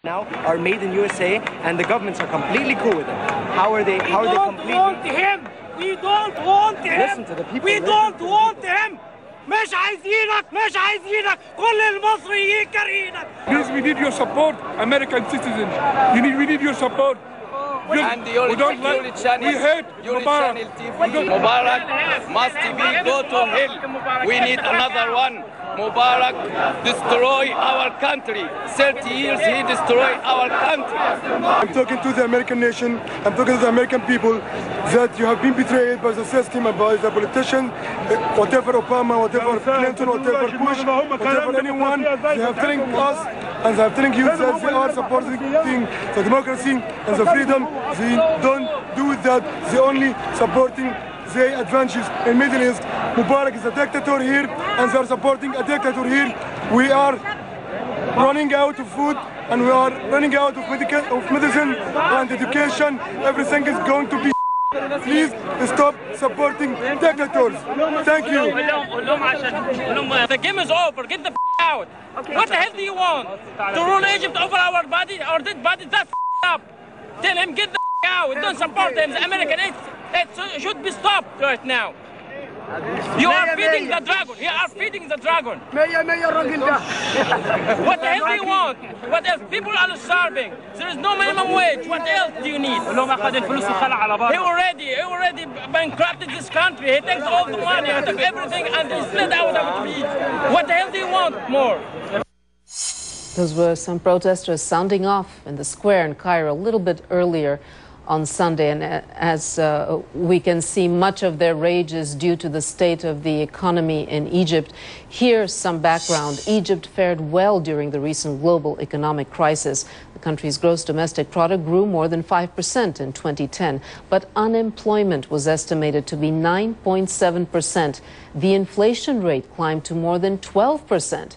now are made in USA, and the governments are completely cool with it. How are they completely... We don't want him! Listen to the people. We don't want him! مش عايزينك كل المصريين كارهينك. Please, we need your support, American citizens. We need your support. And your channel, we hate your Mubarak. channel TV. Mubarak must go to hell. We need another one. Mubarak destroy our country. 30 years he destroyed our country. I'm talking to the American nation, I'm talking to the American people, that you have been betrayed by the system and by the politicians, whatever Obama, whatever Clinton, whatever Bush, whatever anyone, they have telling us and they are telling you that they are supporting the democracy and the freedom. They don't do that. They only supporting the advantages in Middle East. Mubarak is a dictator here, and they are supporting a dictator here. We are running out of food, and we are running out of medicine and education. Everything is going to be. Please stop supporting dictators. Thank you. The game is over. Get the out. What the hell do you want? To rule Egypt over our body or dead body? That's up. Tell him get the out. Don't support him. The American it should be stopped right now. You are feeding the dragon. You are feeding the dragon. What the hell do you want? What else? People are starving. There is no minimum wage. What else do you need? He already bankrupted this country. He takes all the money out of everything and he slid out of the beach. What the hell do you want more? Those were some protesters sounding off in the square in Cairo a little bit earlier on Sunday, and as we can see, much of their rage is due to the state of the economy in Egypt. Here's some background. Egypt fared well during the recent global economic crisis. The country's gross domestic product grew more than 5% in 2010, but unemployment was estimated to be 9.7%. The inflation rate climbed to more than 12%.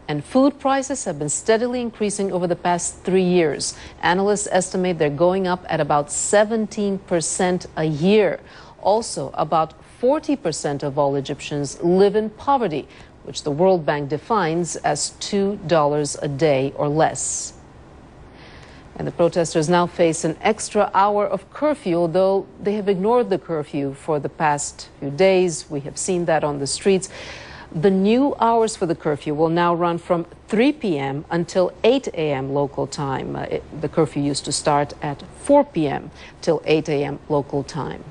And food prices have been steadily increasing over the past 3 years. Analysts estimate they're going up at about 17% a year. Also, about 40% of all Egyptians live in poverty, which the World Bank defines as $2 a day or less. And the protesters now face an extra hour of curfew, although they have ignored the curfew for the past few days. We have seen that on the streets. The new hours for the curfew will now run from 3 p.m. until 8 a.m. local time. The curfew used to start at 4 p.m. till 8 a.m. local time.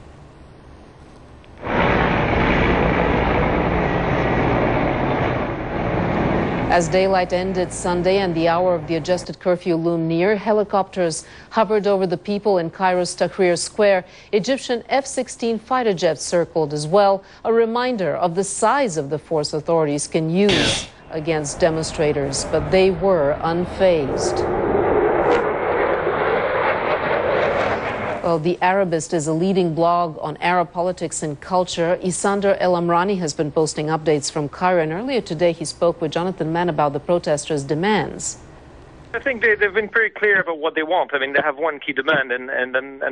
As daylight ended Sunday and the hour of the adjusted curfew loomed near, helicopters hovered over the people in Cairo's Tahrir Square. Egyptian F-16 fighter jets circled as well, a reminder of the size of the force authorities can use against demonstrators, but they were unfazed. Well, The Arabist is a leading blog on Arab politics and culture. Isander El Amrani has been posting updates from Cairo, and earlier today he spoke with Jonathan Mann about the protesters' demands. I think they've been very clear about what they want. I mean, they have one key demand, and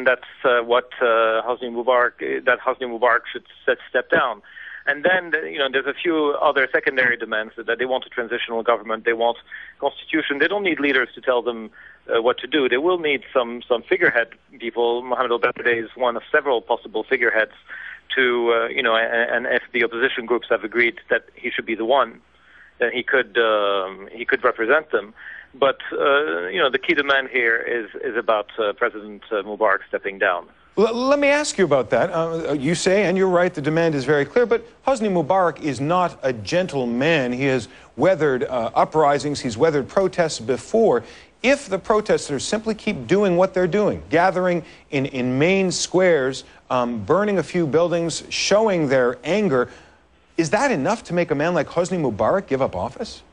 that's what Hosni Mubarak should step down. And then, there's a few other secondary demands that they want a transitional government, they want constitution. They don't need leaders to tell them what to do. They will need some figurehead people. Mohammed al-Badr is one of several possible figureheads to, and if the opposition groups have agreed that he should be the one, then he could represent them. But, the key demand here is about President Mubarak stepping down. Let me ask you about that. You say, and you're right, the demand is very clear, but Hosni Mubarak is not a gentle man. He has weathered uprisings, he's weathered protests before. If the protesters simply keep doing what they're doing, gathering in main squares, burning a few buildings, showing their anger, is that enough to make a man like Hosni Mubarak give up office?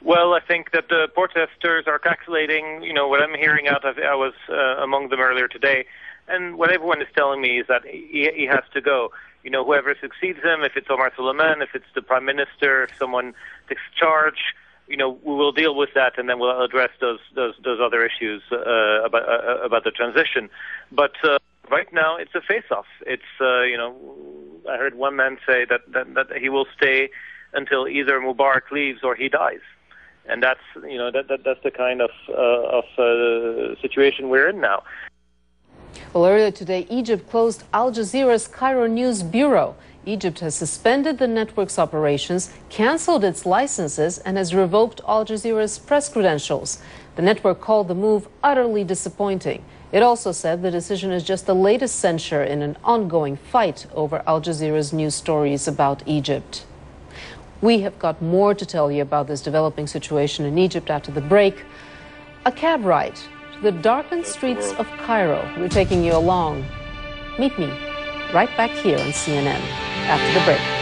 Well, I think that the protesters are calculating, what I'm hearing out of, I was among them earlier today, and what everyone is telling me is that he has to go. Whoever succeeds him, if it's Omar Suleiman, if it's the Prime Minister, if someone takes charge, we will deal with that, and then we'll address those other issues about the transition. But right now, it's a face-off. It's, I heard one man say that he will stay until either Mubarak leaves or he dies. And that's that's the kind of situation we're in now. Well, earlier today, Egypt closed Al Jazeera's Cairo News Bureau. Egypt has suspended the network's operations, cancelled its licenses, and has revoked Al Jazeera's press credentials. The network called the move utterly disappointing. It also said the decision is just the latest censure in an ongoing fight over Al Jazeera's news stories about Egypt. We have got more to tell you about this developing situation in Egypt after the break. A cab ride to the darkened streets of Cairo. We're taking you along. Meet me right back here on CNN after the break.